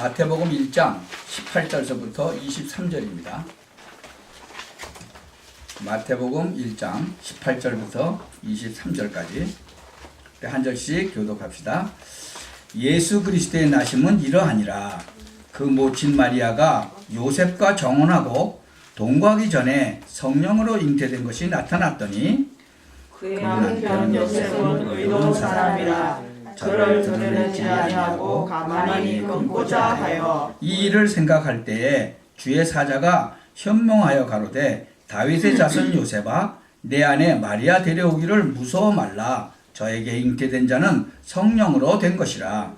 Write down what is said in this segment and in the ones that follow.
마태복음 1장 18절서부터 23절입니다. 마태복음 1장 18절부터 23절까지 한 절씩 교독합시다. 예수 그리스도의 나심은 이러하니라. 그 모친 마리아가 요셉과 정혼하고 동거하기 전에 성령으로 잉태된 것이 나타났더니 그의 남편 요셉은 의로운 사람이라 그를 드러내지 아니하고 가만히 끊고자 하여 이 일을 생각할 때에 주의 사자가 현몽하여 가로되 다윗의 자손 요셉아 내 아내 마리아 데려오기를 무서워 말라. 저에게 잉태된 자는 성령으로 된 것이라.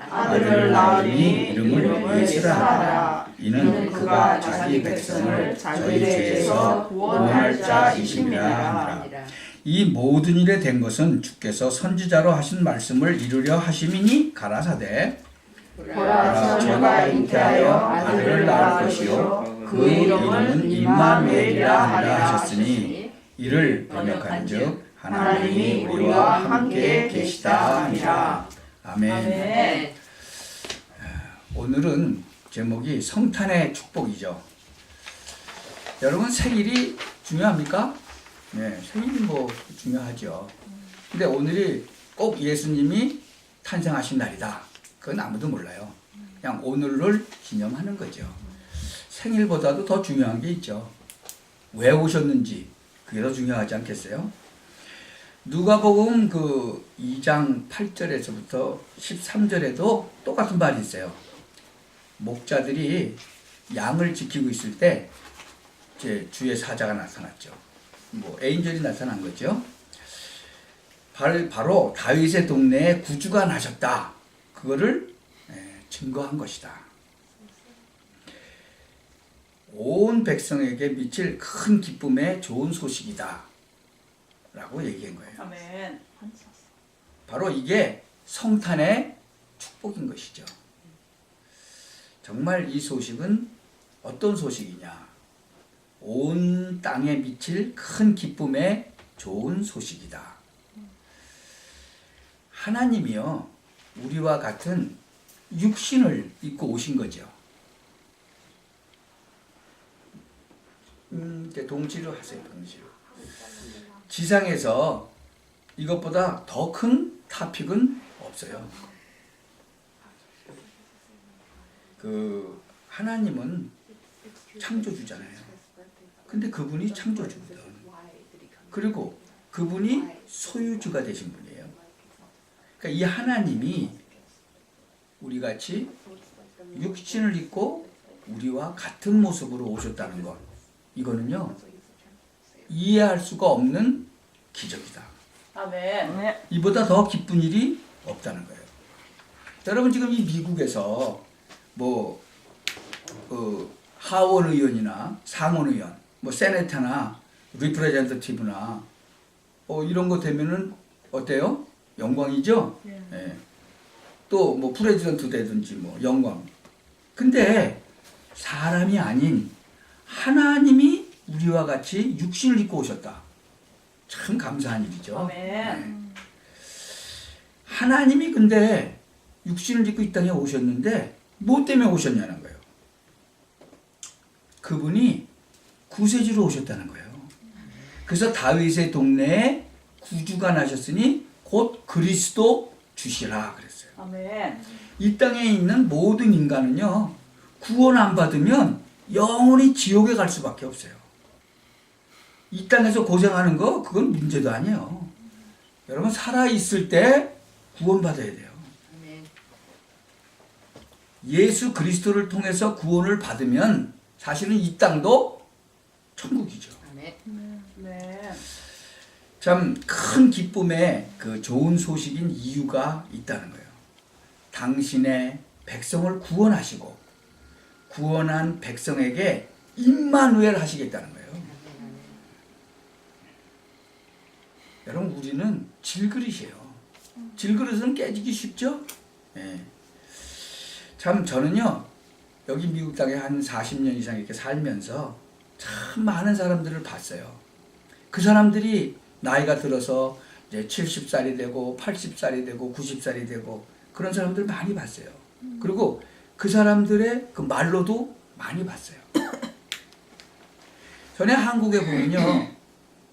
아들을 낳으니 이름을 예수라 하라. 이는 그가 자기 백성을 저희 죄에서 구원할 자이심이라 하니라. 이 모든 일에 된 것은 주께서 선지자로 하신 말씀을 이루려 하심이니 가라사대 보라 처녀가 잉태하여 아들을 낳을 것이요 그 이름은 임마누엘이라 하라 하셨으니 이를 번역한즉 하나님이 우리와 함께 계시다 하니라. 아멘. 오늘은 제목이 성탄의 축복이죠. 여러분 생일이 중요합니까? 네, 생일이 뭐 중요하죠. 근데 오늘이 꼭 예수님이 탄생하신 날이다. 그건 아무도 몰라요. 그냥 오늘을 기념하는 거죠. 생일보다도 더 중요한 게 있죠. 왜 오셨는지 그게 더 중요하지 않겠어요? 누가복음 그 2장 8절에서부터 13절에도 똑같은 말이 있어요. 목자들이 양을 지키고 있을 때 이제 주의 사자가 나타났죠. 뭐 에인절이 나타난 거죠. 바로 다윗의 동네에 구주가 나셨다. 그거를 증거한 것이다. 온 백성에게 미칠 큰 기쁨의 좋은 소식이다. 라고 얘기한 거예요. 아멘. 바로 이게 성탄의 축복인 것이죠. 정말 이 소식은 어떤 소식이냐? 온 땅에 미칠 큰 기쁨의 좋은 소식이다. 하나님이요, 우리와 같은 육신을 입고 오신 거죠. 이제 동지로 하세요, 동지로. 지상에서 이것보다 더 큰 타픽은 없어요. 그 하나님은 창조주잖아요. 근데 그분이 창조주거든. 그리고 그분이 소유주가 되신 분이에요. 그러니까 이 하나님이 우리 같이 육신을 입고 우리와 같은 모습으로 오셨다는 것. 이거는요, 이해할 수가 없는 기적이다. 아멘. 이보다 더 기쁜 일이 없다는 거예요. 여러분 지금 이 미국에서 뭐 하원 의원이나 상원 의원, 뭐 세네터나 리프레젠터티브나 이런 거 되면은 어때요? 영광이죠? 예. 또 뭐 프레지던트 되든지 뭐 영광. 근데 사람이 아닌 하나님이 우리와 같이 육신을 입고 오셨다. 참 감사한 일이죠. 아멘. 네. 하나님이 근데 육신을 입고 이 땅에 오셨는데 뭐 때문에 오셨냐는 거예요. 그분이 구세주로 오셨다는 거예요. 그래서 다윗의 동네에 구주가 나셨으니 곧 그리스도 주시라 그랬어요. 아멘. 이 땅에 있는 모든 인간은요, 구원 안 받으면 영원히 지옥에 갈 수밖에 없어요. 이 땅에서 고생하는 거 그건 문제도 아니에요. 여러분 살아있을 때 구원 받아야 돼요. 예수 그리스도를 통해서 구원을 받으면 사실은 이 땅도 천국이죠. 네. 참 큰 기쁨의 그 좋은 소식인 이유가 있다는 거예요. 당신의 백성을 구원하시고 구원한 백성에게 임마누엘 하시겠다는 거예요. 여러분 우리는 질그릇이에요. 질그릇은 깨지기 쉽죠? 네. 참 저는요, 여기 미국 땅에 한 40년 이상 이렇게 살면서 참 많은 사람들을 봤어요. 그 사람들이 나이가 들어서 이제 70살이 되고 80살이 되고 90살이 되고 그런 사람들 많이 봤어요. 그리고 그 사람들의 그 말로도 많이 봤어요. 전에 한국에 보면요,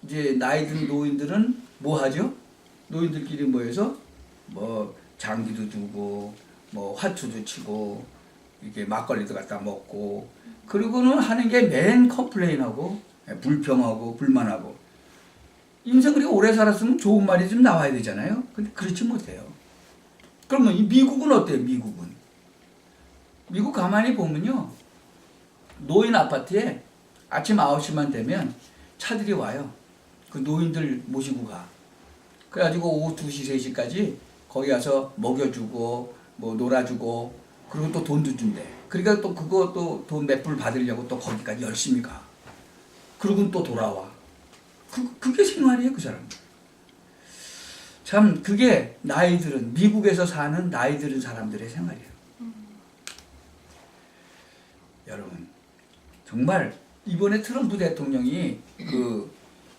이제 나이 든 노인들은 뭐 하죠? 노인들끼리 모여서 뭐 장기도 두고 뭐 화투도 치고 이렇게 막걸리도 갖다 먹고, 그리고는 하는 게 맨 컴플레인하고 불평하고 불만하고. 인생 그렇게 오래 살았으면 좋은 말이 좀 나와야 되잖아요. 근데 그렇지 못해요. 그러면 이 미국은 어때요? 미국 가만히 보면요, 노인 아파트에 아침 9시만 되면 차들이 와요. 그 노인들 모시고 가. 그래가지고 오후 2시, 3시까지 거기 가서 먹여주고 뭐 놀아주고, 그리고 또 돈도 준대. 그러니까 또 그거 또 돈 몇 불 받으려고 또 거기까지 열심히 가. 그러고 또 돌아와. 그게 생활이에요, 그 사람. 참 그게 나이들은, 미국에서 사는 나이들은 사람들의 생활이에요. 여러분, 정말 이번에 트럼프 대통령이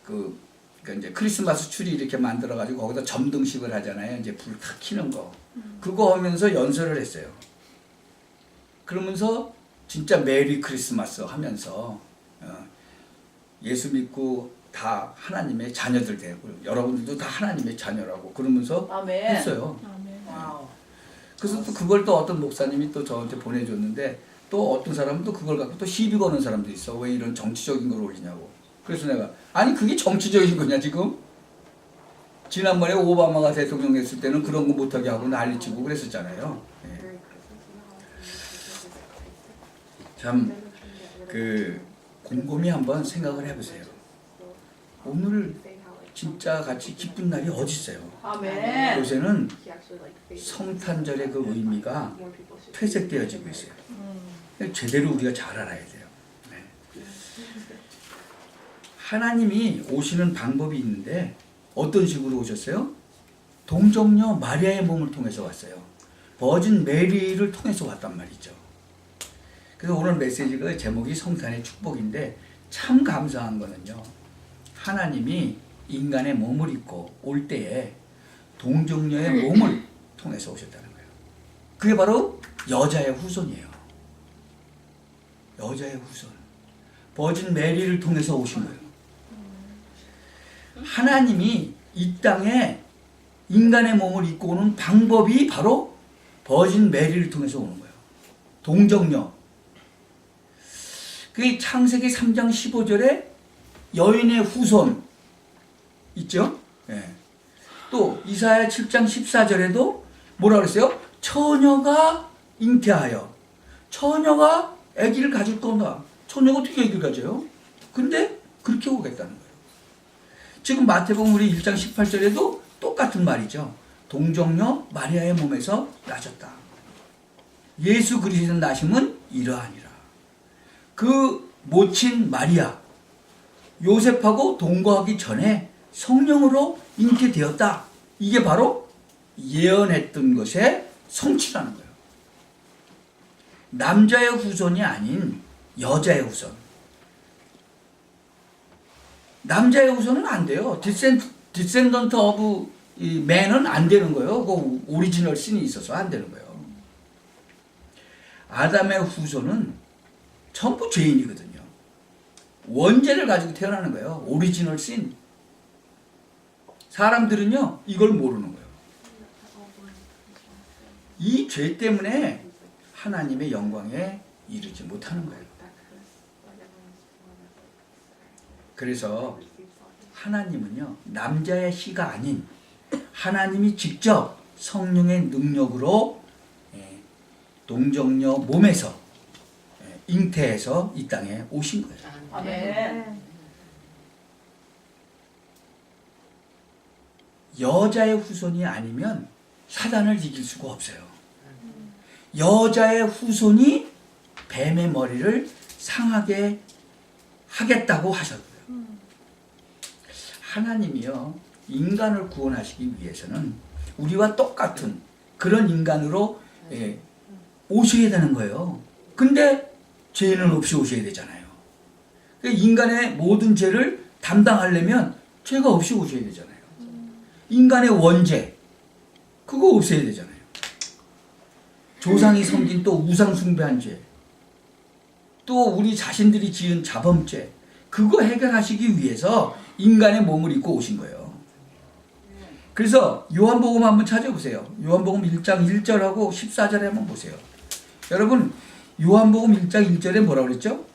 그러니까 이제 크리스마스 추리 이렇게 만들어가지고 거기다 점등식을 하잖아요. 이제 불 탁 켜는 거. 그거 하면서 연설을 했어요. 그러면서 진짜 메리 크리스마스 하면서 예수 믿고 다 하나님의 자녀들 되고, 여러분들도 다 하나님의 자녀라고 그러면서 아멘. 했어요. 와우. 그래서 또 그걸 또 어떤 목사님이 또 저한테 보내줬는데, 또 어떤 사람은 또 그걸 갖고 또 시비 거는 사람도 있어. 왜 이런 정치적인 걸 올리냐고. 그래서 내가, 아니 그게 정치적인 거냐 지금? 지난번에 오바마가 대통령 됐을 때는 그런 거 못하게 하고 난리치고 그랬었잖아요. 예. 참 곰곰이 한번 생각을 해보세요. 오늘 진짜 같이 기쁜 날이 어디 있어요? 아멘. 요새는 성탄절의 그 의미가 퇴색되어지고 있어요. 제대로 우리가 잘 알아야 돼요. 네. 하나님이 오시는 방법이 있는데 어떤 식으로 오셨어요? 동정녀 마리아의 몸을 통해서 왔어요. 버진 메리를 통해서 왔단 말이죠. 그래서 오늘 메시지가 제목이 성탄의 축복인데, 참 감사한 거는요, 하나님이 인간의 몸을 입고 올 때에 동정녀의 몸을 통해서 오셨다는 거예요. 그게 바로 여자의 후손이에요. 여자의 후손. 버진 메리를 통해서 오신 거예요. 하나님이 이 땅에 인간의 몸을 입고 오는 방법이 바로 버진 메리를 통해서 오는 거예요. 동정녀. 그게 창세기 3장 15절에 여인의 후손 있죠? 네. 또 이사야 7장 14절에도 뭐라 그랬어요? 처녀가 잉태하여, 처녀가 아기를 가질 거다. 처녀가 어떻게 아기를 가져요? 근데 그렇게 오겠다는 거예요. 지금 마태복음 우리 1장 18절에도 똑같은 말이죠. 동정녀 마리아의 몸에서 나셨다. 예수 그리스도의 나심은 이러하니라. 그 모친 마리아, 요셉하고 동거하기 전에 성령으로 잉태되었다. 이게 바로 예언했던 것의 성취라는 거예요. 남자의 후손이 아닌 여자의 후손. 남자의 후손은 안 돼요. 디센던트 오브 맨은 안 되는 거예요. 그 오리지널 신이 있어서 안 되는 거예요. 아담의 후손은 전부 죄인이거든요. 원죄를 가지고 태어나는 거예요. 오리지널 신. 사람들은요, 이걸 모르는 거예요. 이 죄 때문에 하나님의 영광에 이르지 못하는 거예요. 그래서 하나님은요, 남자의 씨가 아닌 하나님이 직접 성령의 능력으로 동정녀 몸에서 잉태해서 이 땅에 오신 거예요. 아멘. 여자의 후손이 아니면 사단을 이길 수가 없어요. 여자의 후손이 뱀의 머리를 상하게 하겠다고 하셨고요. 하나님이요, 인간을 구원하시기 위해서는 우리와 똑같은 그런 인간으로 오셔야 되는 거예요. 근데 죄는 없이 오셔야 되잖아요. 인간의 모든 죄를 담당하려면 죄가 없이 오셔야 되잖아요. 인간의 원죄, 그거 없애야 되잖아요. 조상이 섬긴 또 우상 숭배한 죄, 또 우리 자신들이 지은 자범죄, 그거 해결하시기 위해서 인간의 몸을 입고 오신 거예요. 그래서 요한복음 한번 찾아보세요. 요한복음 1장 1절하고 14절에 한번 보세요. 여러분, 요한복음 1장 1절에 뭐라고 그랬죠?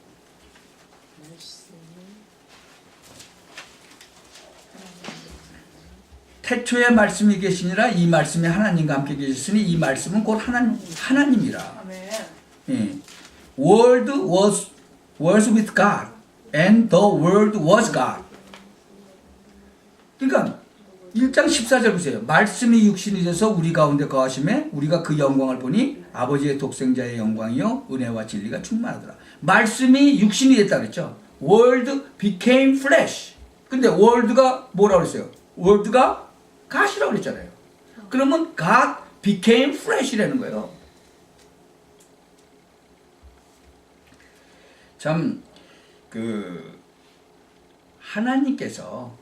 태초에 말씀이 계시니라, 이 말씀이 하나님과 함께 계셨으니 이 말씀은 곧 하나님이라. 아멘. 예. Word was with God and the Word was God. 그러니까 1장 14절 보세요. 말씀이 육신이 돼서 우리 가운데 거하심에 우리가 그 영광을 보니 아버지의 독생자의 영광이요 은혜와 진리가 충만하더라. 말씀이 육신이 됐다 그랬죠. Word became flesh. 근데 Word가 뭐라고 그랬어요? Word가 God이라고 그랬잖아요. 그러면 God became flesh라는 거예요. 참 하나님께서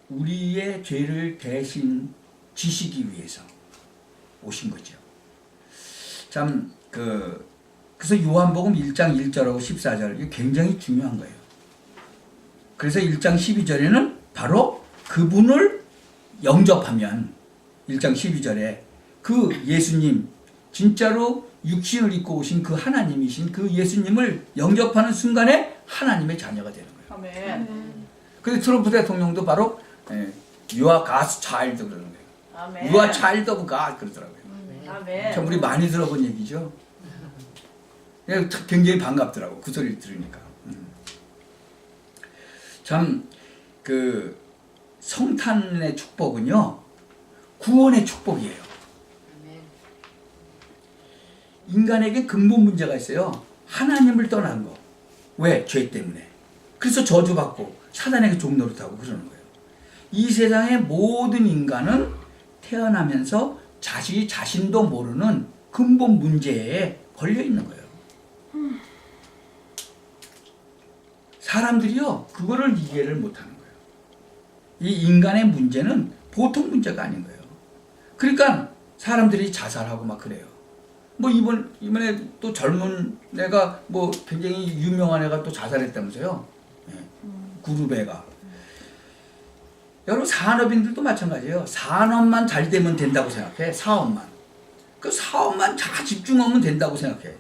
우리의 죄를 대신 지시기 위해서 오신 거죠. 참 그래서 요한복음 1장 1절하고 14절 이게 굉장히 중요한 거예요. 그래서 1장 12절에는 바로 그분을 영접하면 1장 12절에 그 예수님 진짜로 육신을 입고 오신 그 하나님이신 그 예수님을 영접하는 순간에 하나님의 자녀가 되는 거예요. 아멘. 그래서 트럼프 대통령도 바로 You are God's child 그러는 거예요. 아멘. You are child of God 그러더라고요. 아멘. 참 우리 많이 들어본 얘기죠. 굉장히 반갑더라고 그 소리를 들으니까. 참 성탄의 축복은요 구원의 축복이에요. 인간에게 근본 문제가 있어요. 하나님을 떠난 거. 왜? 죄 때문에. 그래서 저주받고 사단에게 종노릇하고 그러는 거예요. 이 세상의 모든 인간은 태어나면서 자신도 모르는 근본 문제에 걸려 있는 거예요. 사람들이요 그거를 이해를 못하는 거예요. 이 인간의 문제는 보통 문제가 아닌 거예요. 그러니까 사람들이 자살하고 막 그래요. 뭐 이번에 또 젊은 애가 뭐 굉장히 유명한 애가 또 자살했다면서요. 그룹 애가. 여러분 산업인들도 마찬가지예요. 산업만 잘 되면 된다고 생각해. 사업만. 그 사업만 잘 집중하면 된다고 생각해.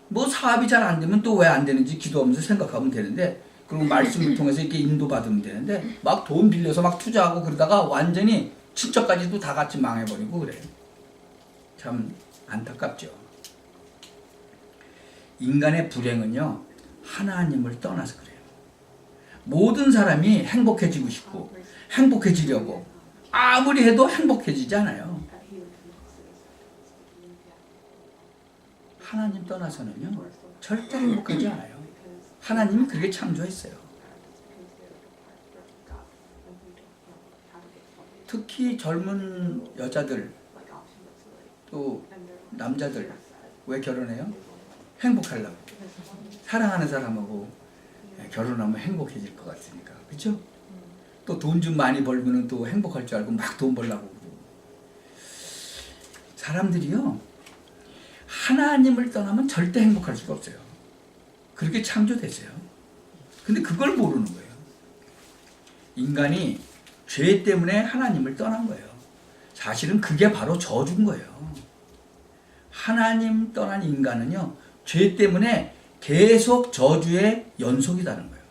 뭐 사업이 잘 안 되면 또 왜 안 되는지 기도하면서 생각하면 되는데, 그리고 말씀을 통해서 이렇게 인도받으면 되는데 막 돈 빌려서 막 투자하고 그러다가 완전히 친척까지도 다 같이 망해버리고 그래요. 참 안타깝죠. 인간의 불행은요 하나님을 떠나서 그래요. 모든 사람이 행복해지고 싶고 행복해지려고 아무리 해도 행복해지지 않아요. 하나님 떠나서는요 절대 행복하지 않아요. 하나님이 그렇게 창조했어요. 특히 젊은 여자들 또 남자들 왜 결혼해요? 행복하려고. 사랑하는 사람하고 결혼하면 행복해질 것 같으니까. 그렇죠? 또 돈 좀 많이 벌면 또 행복할 줄 알고 막 돈 벌려고 그러고. 사람들이요 하나님을 떠나면 절대 행복할 수가 없어요. 그렇게 창조됐어요. 근데 그걸 모르는 거예요. 인간이 죄 때문에 하나님을 떠난 거예요. 사실은 그게 바로 저주인 거예요. 하나님 떠난 인간은요 죄 때문에 계속 저주의 연속이라는 거예요.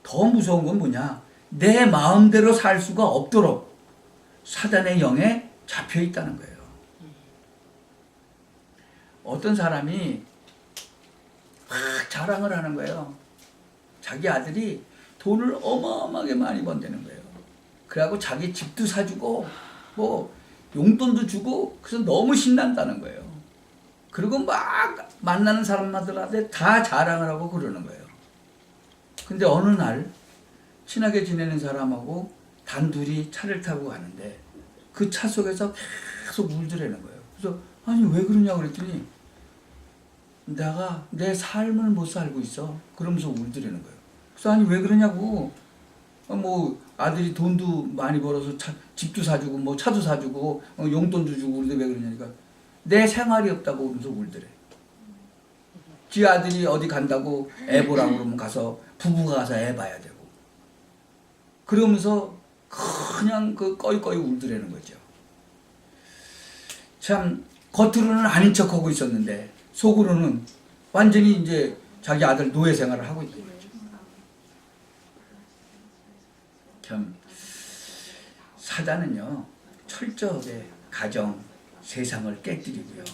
더 무서운 건 뭐냐, 내 마음대로 살 수가 없도록 사단의 영에 잡혀 있다는 거예요. 어떤 사람이 막 자랑을 하는 거예요. 자기 아들이 돈을 어마어마하게 많이 번다는 거예요. 그래갖고 자기 집도 사주고 뭐 용돈도 주고, 그래서 너무 신난다는 거예요. 그리고 막 만나는 사람들한테 다 자랑을 하고 그러는 거예요. 근데 어느 날 친하게 지내는 사람하고 단둘이 차를 타고 가는데 그 차 속에서 계속 울더라는 거예요. 그래서 아니 왜 그러냐고 그랬더니 내가 내 삶을 못 살고 있어. 그러면서 울더라는 거예요. 그래서 아니 왜 그러냐고. 뭐 아들이 돈도 많이 벌어서 집도 사주고 뭐 차도 사주고 용돈도 주고 그런데 왜 그러냐니까 내 생활이 없다고 그러면서 울더래. 지 아들이 어디 간다고 애 보라고 그러면 가서 부부가 가서 애 봐야 되고 그러면서 그냥 그 꺼이꺼이 울더라는 거죠. 참 겉으로는 아닌 척하고 있었는데 속으로는 완전히 이제 자기 아들 노예 생활을 하고 있던 거죠. 참 사단은요 철저하게 가정, 세상을 깨뜨리고요.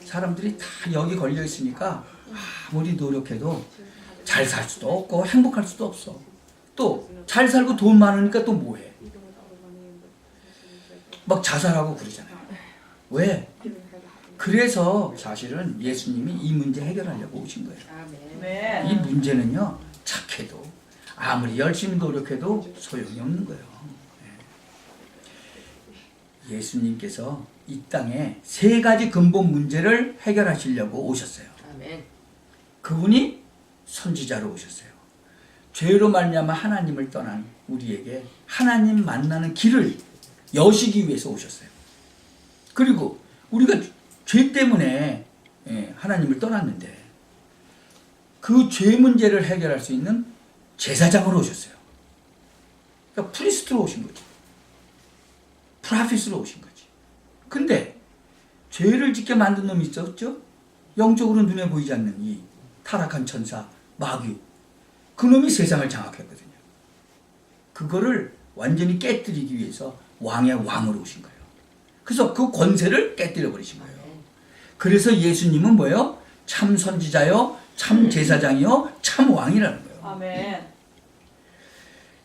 사람들이 다 여기 걸려 있으니까 아무리 노력해도 잘 살 수도 없고 행복할 수도 없어. 또 잘 살고 돈 많으니까 또 뭐해? 막 자살하고 그러잖아요. 왜? 그래서 사실은 예수님이 이 문제 해결하려고 오신 거예요. 이 문제는요 착해도 아무리 열심히 노력해도 소용이 없는 거예요. 예수님께서 이 땅에 세 가지 근본 문제를 해결하시려고 오셨어요. 그분이 선지자로 오셨어요. 죄로 말미암아 하나님을 떠난 우리에게 하나님 만나는 길을 여시기 위해서 오셨어요. 그리고 우리가 죄 때문에 하나님을 떠났는데 그 죄 문제를 해결할 수 있는 제사장으로 오셨어요. 그러니까 프리스트로 오신 거죠. 프라핏으로 오신 거지. 근데 죄를 짓게 만든 놈이 있었죠? 영적으로 눈에 보이지 않는 이 타락한 천사 마귀. 그 놈이 세상을 장악했거든요. 그거를 완전히 깨뜨리기 위해서 왕의 왕으로 오신 거예요. 그래서 그 권세를 깨뜨려 버리신 거예요. 그래서 예수님은 뭐예요? 참 선지자요, 참 제사장이요, 참 왕이라는 거예요. 아멘.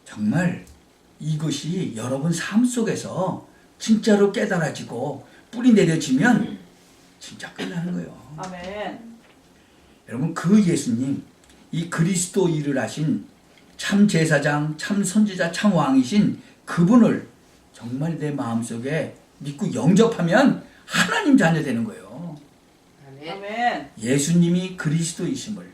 정말 이것이 여러분 삶 속에서 진짜로 깨달아지고 뿌리 내려지면 진짜 끝나는 거예요. 아멘. 여러분 그 예수님, 이 그리스도 일을 하신 참 제사장, 참 선지자, 참 왕이신 그분을 정말 내 마음속에 믿고 영접하면 하나님 자녀 되는 거예요. 아멘. 예수님이 그리스도이심을,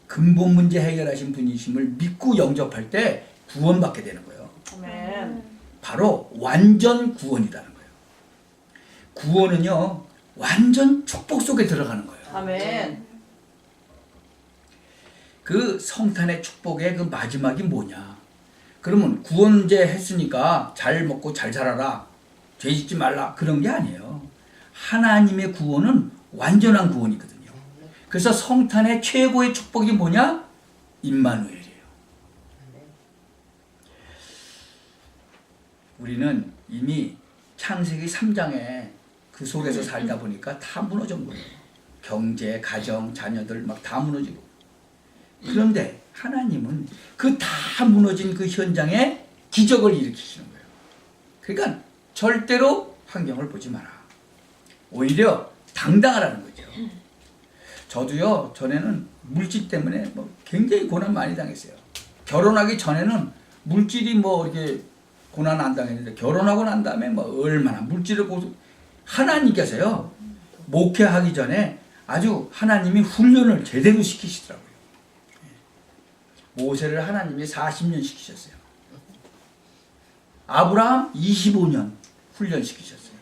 근본 문제 해결하신 분이심을 믿고 영접할 때 구원받게 되는 거예요. 아멘. 바로 완전 구원이라는 거예요. 구원은요 완전 축복 속에 들어가는 거예요. 아멘. 그 성탄의 축복의 그 마지막이 뭐냐? 그러면 구원제 했으니까 잘 먹고 잘 살아라, 죄 짓지 말라, 그런 게 아니에요. 하나님의 구원은 완전한 구원이거든요. 그래서 성탄의 최고의 축복이 뭐냐? 임마누엘이에요. 우리는 이미 창세기 3장에 그 속에서 살다 보니까 다 무너진 거예요. 경제, 가정, 자녀들 막 다 무너지고. 그런데 하나님은 그 다 무너진 그 현장에 기적을 일으키시는 거예요. 그러니까 절대로 환경을 보지 마라. 오히려 당당하라는 거죠. 저도요, 전에는 물질 때문에 뭐 굉장히 고난 많이 당했어요. 결혼하기 전에는 물질이 뭐 이렇게 고난 안 당했는데 결혼하고 난 다음에 뭐 얼마나 물질을 하나님께서요, 목회하기 전에 아주 하나님이 훈련을 제대로 시키시더라고요. 모세를 하나님이 40년 시키셨어요. 아브라함 25년 훈련시키셨어요.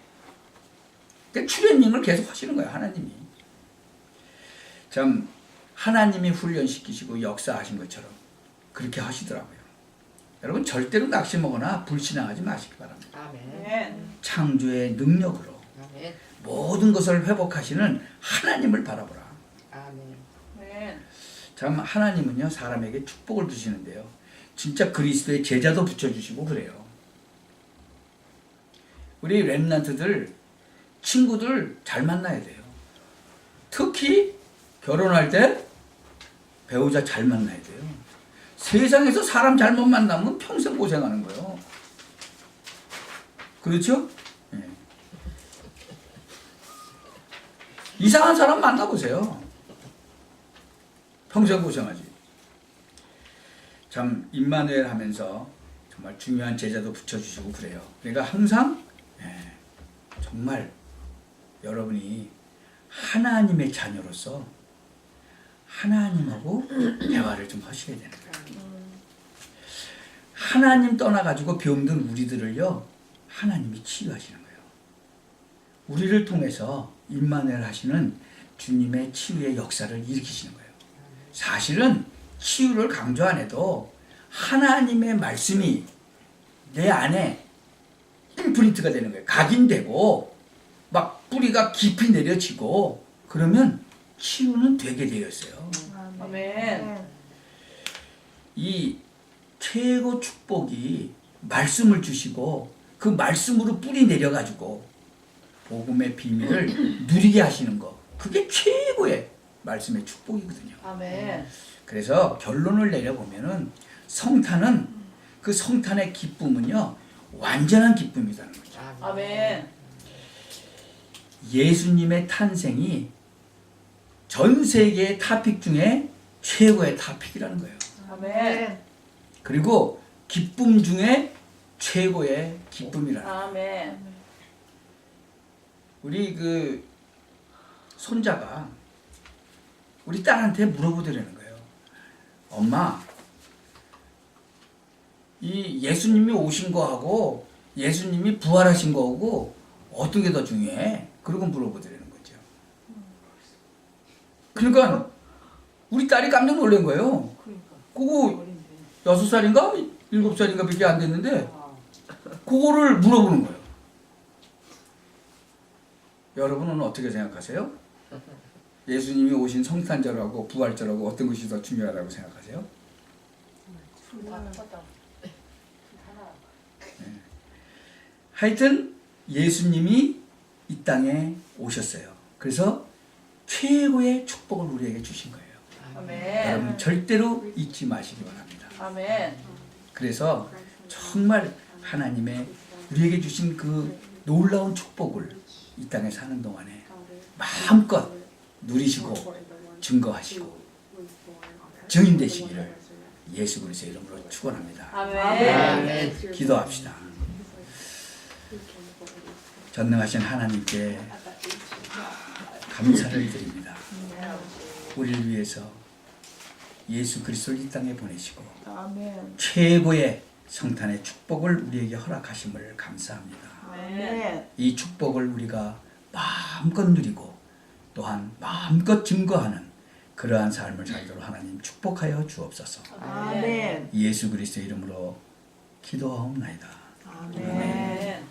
그러니까 트레이닝을 계속 하시는 거예요, 하나님이. 참 하나님이 훈련시키시고 역사하신 것처럼 그렇게 하시더라고요. 여러분 절대로 낙심하거나 불신앙하지 마시기 바랍니다. 아멘. 창조의 능력으로 아멘. 모든 것을 회복하시는 하나님을 바라보라. 아멘. 아멘. 참 하나님은요 사람에게 축복을 주시는데요, 진짜 그리스도의 제자도 붙여주시고 그래요. 우리 렘넌트들 친구들 잘 만나야 돼요. 특히 결혼할 때 배우자 잘 만나야 돼요. 세상에서 사람 잘못 만나면 평생 고생하는 거예요. 그렇죠? 네. 이상한 사람 만나보세요. 평생 고생하지. 참 임마누엘 하면서 정말 중요한 제자도 붙여주시고 그래요. 그러니까 항상 정말 여러분이 하나님의 자녀로서 하나님하고 대화를 좀 하셔야 되는 거예요. 하나님 떠나가지고 병든 우리들을요 하나님이 치유하시는 거예요. 우리를 통해서 임마누엘 하시는 주님의 치유의 역사를 일으키시는 거예요. 사실은 치유를 강조 안 해도 하나님의 말씀이 내 안에 임프린트가 되는 거예요. 각인되고 막 뿌리가 깊이 내려지고 그러면 치유는 되게 되어 있어요. 아멘. 이 최고 축복이 말씀을 주시고 그 말씀으로 뿌리 내려가지고 복음의 비밀을 누리게 하시는 거, 그게 최고의 말씀의 축복이거든요. 아멘. 그래서 결론을 내려보면은 성탄은, 그 성탄의 기쁨은요 완전한 기쁨이라는 거죠. 아멘. 예수님의 탄생이 전 세계의 타픽 중에 최고의 타픽이라는 거예요. 아멘. 그리고 기쁨 중에 최고의 기쁨이라는 거예요. 아멘. 우리 그 손자가 우리 딸한테 물어보더라는 거예요. 엄마, 이 예수님이 오신 거하고 예수님이 부활하신 거하고 어떤 게 더 중요해? 그러고 물어보더라는 거죠. 그러니까 우리 딸이 깜짝 놀란 거예요. 그거 6살인가 7살인가 밖에 안 됐는데 그거를 물어보는 거예요. 여러분은 어떻게 생각하세요? 예수님이 오신 성탄절하고 부활절하고 어떤 것이 더 중요하다고 생각하세요? 하여튼 예수님이 이 땅에 오셨어요. 그래서 최고의 축복을 우리에게 주신 거예요. 아멘. 여러분 절대로 잊지 마시기 바랍니다. 아멘. 그래서 정말 하나님의 우리에게 주신 그 놀라운 축복을 이 땅에 사는 동안에 마음껏 누리시고 증거하시고 증인되시기를 예수 그리스도의 이름으로 축원합니다. 아멘. 기도합시다. 전능하신 하나님께 감사를 드립니다. 우리를 위해서 예수 그리스도를 이 땅에 보내시고 아멘. 최고의 성탄의 축복을 우리에게 허락하심을 감사합니다. 아멘. 이 축복을 우리가 마음껏 누리고 또한 마음껏 증거하는 그러한 삶을 살도록 하나님 축복하여 주옵소서. 아멘. 예수 그리스도의 이름으로 기도하옵나이다. 아멘.